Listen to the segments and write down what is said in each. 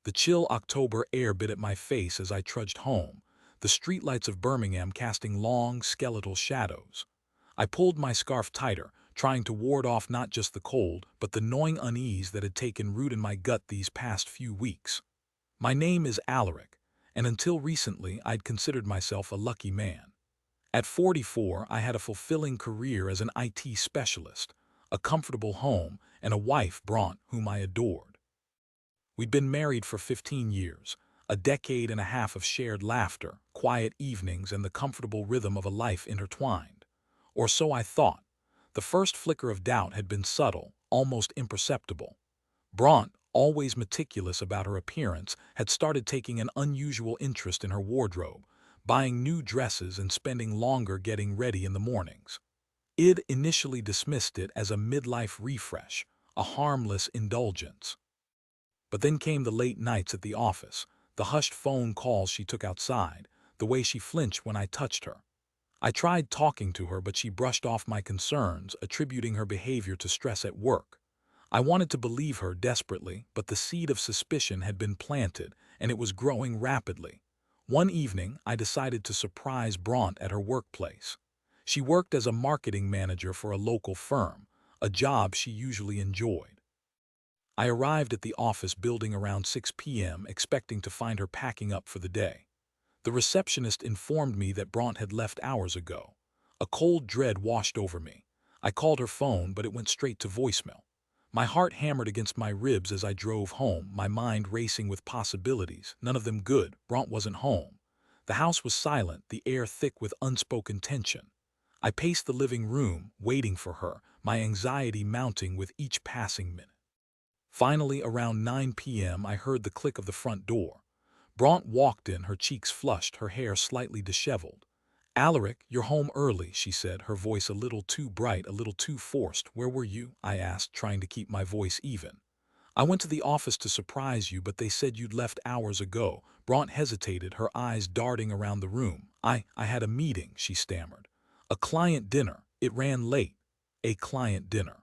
The chill October air bit at my face as I trudged home, the streetlights of Birmingham casting long, skeletal shadows. I pulled my scarf tighter, trying to ward off not just the cold, but the gnawing unease that had taken root in my gut these past few weeks. My name is Alaric, and until recently I'd considered myself a lucky man. At 44, I had a fulfilling career as an IT specialist, a comfortable home, and a wife, Bronte, whom I adored. We'd been married for 15 years, a decade and a half of shared laughter, quiet evenings, and the comfortable rhythm of a life intertwined. Or so I thought. The first flicker of doubt had been subtle, almost imperceptible. Bronte, always meticulous about her appearance, had started taking an unusual interest in her wardrobe, buying new dresses and spending longer getting ready in the mornings. Id initially dismissed it as a midlife refresh, a harmless indulgence. But then came the late nights at the office, the hushed phone calls she took outside, the way she flinched when I touched her. I tried talking to her, but she brushed off my concerns, attributing her behavior to stress at work. I wanted to believe her desperately, but the seed of suspicion had been planted, and it was growing rapidly. One evening, I decided to surprise Bronte at her workplace. She worked as a marketing manager for a local firm, a job she usually enjoyed. I arrived at the office building around 6 p.m., expecting to find her packing up for the day. The receptionist informed me that Bronte had left hours ago. A cold dread washed over me. I called her phone, but it went straight to voicemail. My heart hammered against my ribs as I drove home, my mind racing with possibilities, none of them good. Bronte wasn't home. The house was silent, the air thick with unspoken tension. I paced the living room, waiting for her, my anxiety mounting with each passing minute. Finally, around 9 p.m., I heard the click of the front door. Bronte walked in, her cheeks flushed, her hair slightly disheveled. "Alaric, you're home early," she said, her voice a little too bright, a little too forced. "Where were you?" I asked, trying to keep my voice even. "I went to the office to surprise you, but they said you'd left hours ago." Bronte hesitated, her eyes darting around the room. I had a meeting," she stammered. "A client dinner. It ran late." "A client dinner."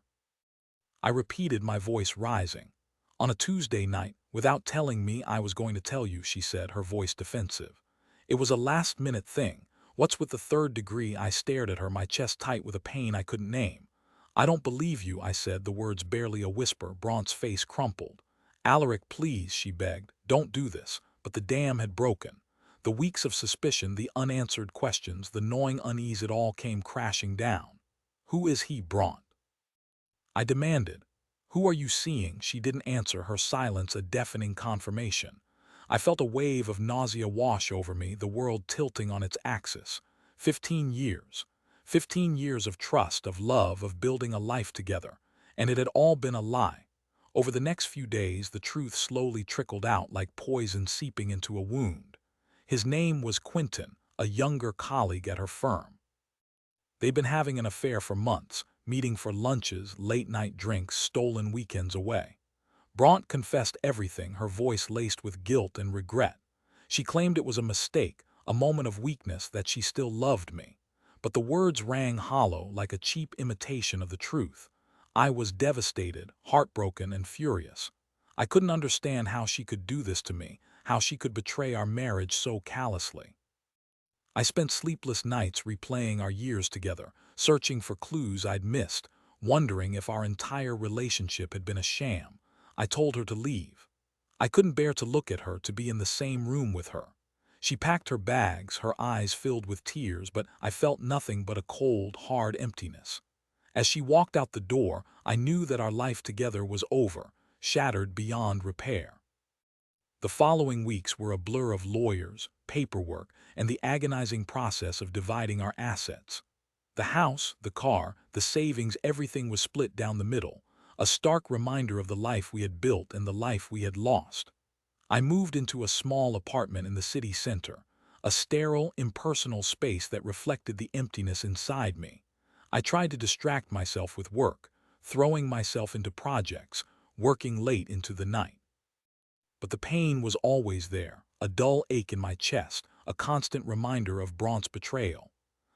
I repeated, my voice rising. "On a Tuesday night, without telling me I was going to tell you," she said, her voice defensive. "It was a last-minute thing. What's with the third degree?" I stared at her, my chest tight with a pain I couldn't name. "I don't believe you," I said, the words barely a whisper. Bronte's face crumpled. "Alaric, please," she begged, "don't do this." But the dam had broken. The weeks of suspicion, the unanswered questions, the gnawing unease, it all came crashing down. "Who is he, Bronte?" I demanded. "Who are you seeing?" She didn't answer, her silence a deafening confirmation. I felt a wave of nausea wash over me, the world tilting on its axis. 15 years. 15 years of trust, of love, of building a life together. And it had all been a lie. Over the next few days, the truth slowly trickled out like poison seeping into a wound. His name was Quintin, a younger colleague at her firm. They'd been having an affair for months, meeting for lunches, late-night drinks, stolen weekends away. Bronte confessed everything, her voice laced with guilt and regret. She claimed it was a mistake, a moment of weakness, that she still loved me. But the words rang hollow, like a cheap imitation of the truth. I was devastated, heartbroken, and furious. I couldn't understand how she could do this to me, how she could betray our marriage so callously. I spent sleepless nights replaying our years together, searching for clues I'd missed, wondering if our entire relationship had been a sham. I told her to leave. I couldn't bear to look at her, to be in the same room with her. She packed her bags, her eyes filled with tears, but I felt nothing but a cold, hard emptiness. As she walked out the door, I knew that our life together was over, shattered beyond repair. The following weeks were a blur of lawyers, paperwork, and the agonizing process of dividing our assets. The house, the car, the savings, everything was split down the middle, a stark reminder of the life we had built and the life we had lost. I moved into a small apartment in the city center, a sterile, impersonal space that reflected the emptiness inside me. I tried to distract myself with work, throwing myself into projects, working late into the night. But the pain was always there, a dull ache in my chest, a constant reminder of Bronte's betrayal.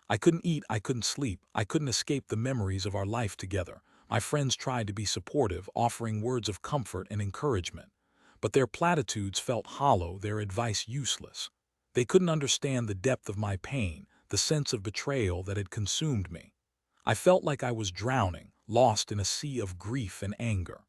I couldn't eat, I couldn't sleep, I couldn't escape the memories of our life together. My friends tried to be supportive, offering words of comfort and encouragement. but their platitudes felt hollow, their advice useless. They couldn't understand the depth of my pain, the sense of betrayal that had consumed me. I felt like I was drowning, lost in a sea of grief and anger.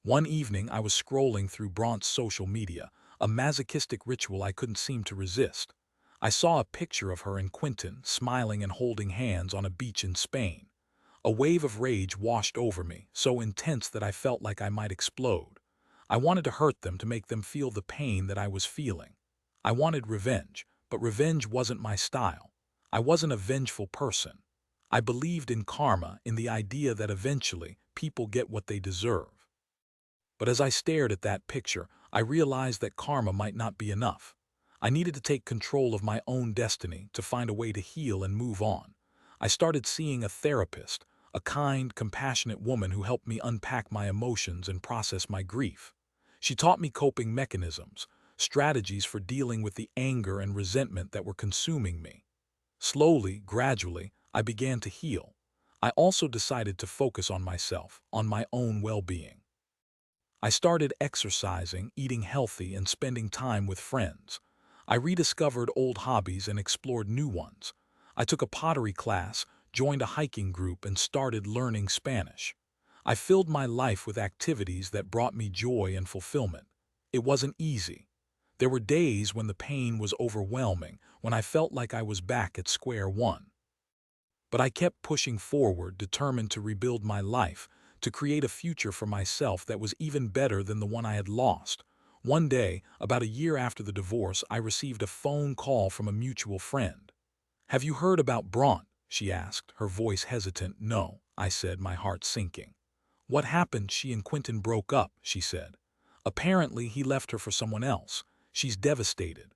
One evening I was scrolling through Bronte's social media, a masochistic ritual I couldn't seem to resist. I saw a picture of her and Quintin smiling and holding hands on a beach in Spain. A wave of rage washed over me, so intense that I felt like I might explode. I wanted to hurt them, to make them feel the pain that I was feeling. I wanted revenge, but revenge wasn't my style. I wasn't a vengeful person. I believed in karma, in the idea that eventually people get what they deserve. But as I stared at that picture, I realized that karma might not be enough. I needed to take control of my own destiny, to find a way to heal and move on. I started seeing a therapist, a kind, compassionate woman who helped me unpack my emotions and process my grief. She taught me coping mechanisms, strategies for dealing with the anger and resentment that were consuming me. Slowly, gradually, I began to heal. I also decided to focus on myself, on my own well-being. I started exercising, eating healthy, and spending time with friends. I rediscovered old hobbies and explored new ones. I took a pottery class, joined a hiking group, and started learning Spanish. I filled my life with activities that brought me joy and fulfillment. It wasn't easy. There were days when the pain was overwhelming, when I felt like I was back at square one. But I kept pushing forward, determined to rebuild my life, to create a future for myself that was even better than the one I had lost. One day, about a year after the divorce, I received a phone call from a mutual friend. "Have you heard about Bronte?" she asked, her voice hesitant. "No," I said, my heart sinking. "What happened? She and Quintin broke up," she said. "Apparently, he left her for someone else. She's devastated."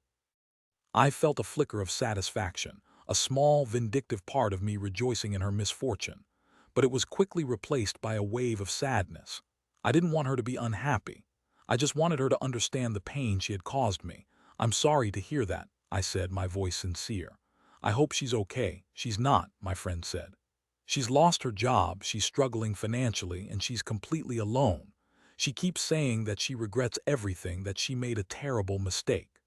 I felt a flicker of satisfaction, a small, vindictive part of me rejoicing in her misfortune. But it was quickly replaced by a wave of sadness. I didn't want her to be unhappy. I just wanted her to understand the pain she had caused me. "I'm sorry to hear that," I said, my voice sincere. "I hope she's okay." "She's not," my friend said. "She's lost her job, she's struggling financially, and she's completely alone. She keeps saying that she regrets everything, that she made a terrible mistake."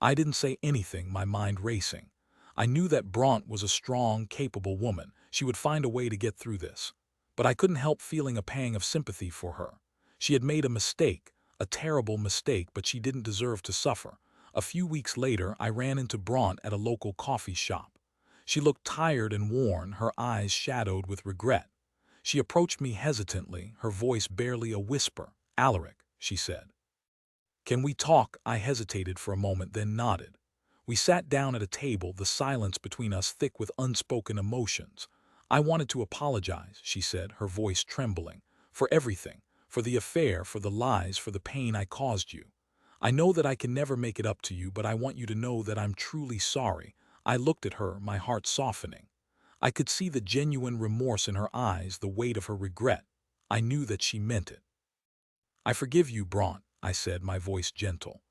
I didn't say anything, my mind racing. I knew that Bronte was a strong, capable woman. She would find a way to get through this. But I couldn't help feeling a pang of sympathy for her. She had made a mistake, a terrible mistake, but she didn't deserve to suffer. A few weeks later, I ran into Bronte at a local coffee shop. She looked tired and worn, her eyes shadowed with regret. She approached me hesitantly, her voice barely a whisper. "Alaric," she said. "Can we talk?" I hesitated for a moment, then nodded. We sat down at a table, the silence between us thick with unspoken emotions. "I wanted to apologize," she said, her voice trembling, "for everything, for the affair, for the lies, for the pain I caused you. I know that I can never make it up to you, but I want you to know that I'm truly sorry." I looked at her, my heart softening. I could see the genuine remorse in her eyes, the weight of her regret. I knew that she meant it. "I forgive you, Bronte," I said, my voice gentle.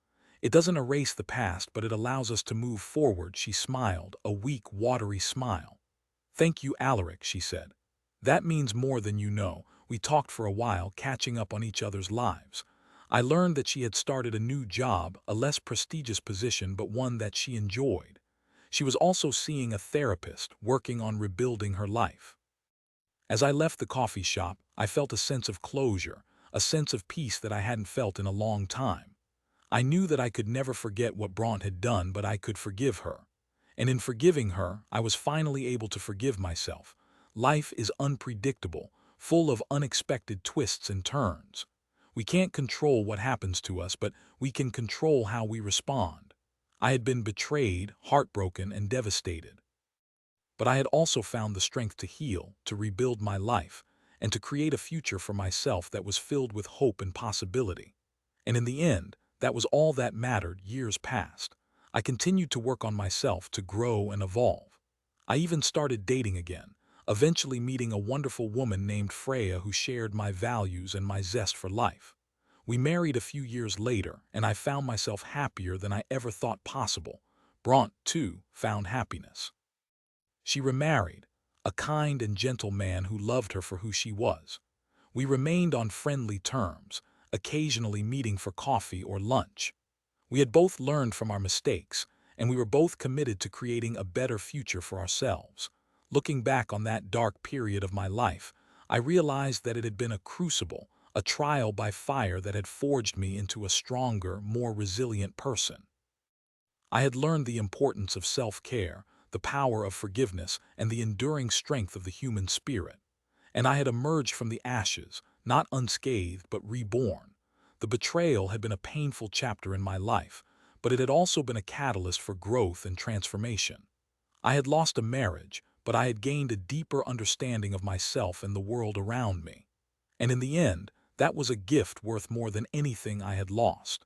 "It doesn't erase the past, but it allows us to move forward." She smiled, a weak, watery smile. "Thank you, Alaric," she said. "That means more than you know." We talked for a while, catching up on each other's lives. I learned that she had started a new job, a less prestigious position, but one that she enjoyed. She was also seeing a therapist, working on rebuilding her life. As I left the coffee shop, I felt a sense of closure, a sense of peace that I hadn't felt in a long time. I knew that I could never forget what Bronte had done, but I could forgive her. And in forgiving her, I was finally able to forgive myself. Life is unpredictable, full of unexpected twists and turns. We can't control what happens to us, but we can control how we respond. I had been betrayed, heartbroken, and devastated. But I had also found the strength to heal, to rebuild my life, and to create a future for myself that was filled with hope and possibility. And in the end, that was all that mattered. Years passed. I continued to work on myself, to grow and evolve. I even started dating again, eventually meeting a wonderful woman named Freya who shared my values and my zest for life. We married a few years later, and I found myself happier than I ever thought possible. Bronte, too, found happiness. She remarried, a kind and gentle man who loved her for who she was. We remained on friendly terms, occasionally meeting for coffee or lunch. We had both learned from our mistakes, and we were both committed to creating a better future for ourselves. Looking back on that dark period of my life, I realized that it had been a crucible, a trial by fire that had forged me into a stronger, more resilient person. I had learned the importance of self-care, the power of forgiveness, and the enduring strength of the human spirit. And I had emerged from the ashes, not unscathed but reborn. The betrayal had been a painful chapter in my life, but it had also been a catalyst for growth and transformation. I had lost a marriage, but I had gained a deeper understanding of myself and the world around me. And in the end, that was a gift worth more than anything I had lost.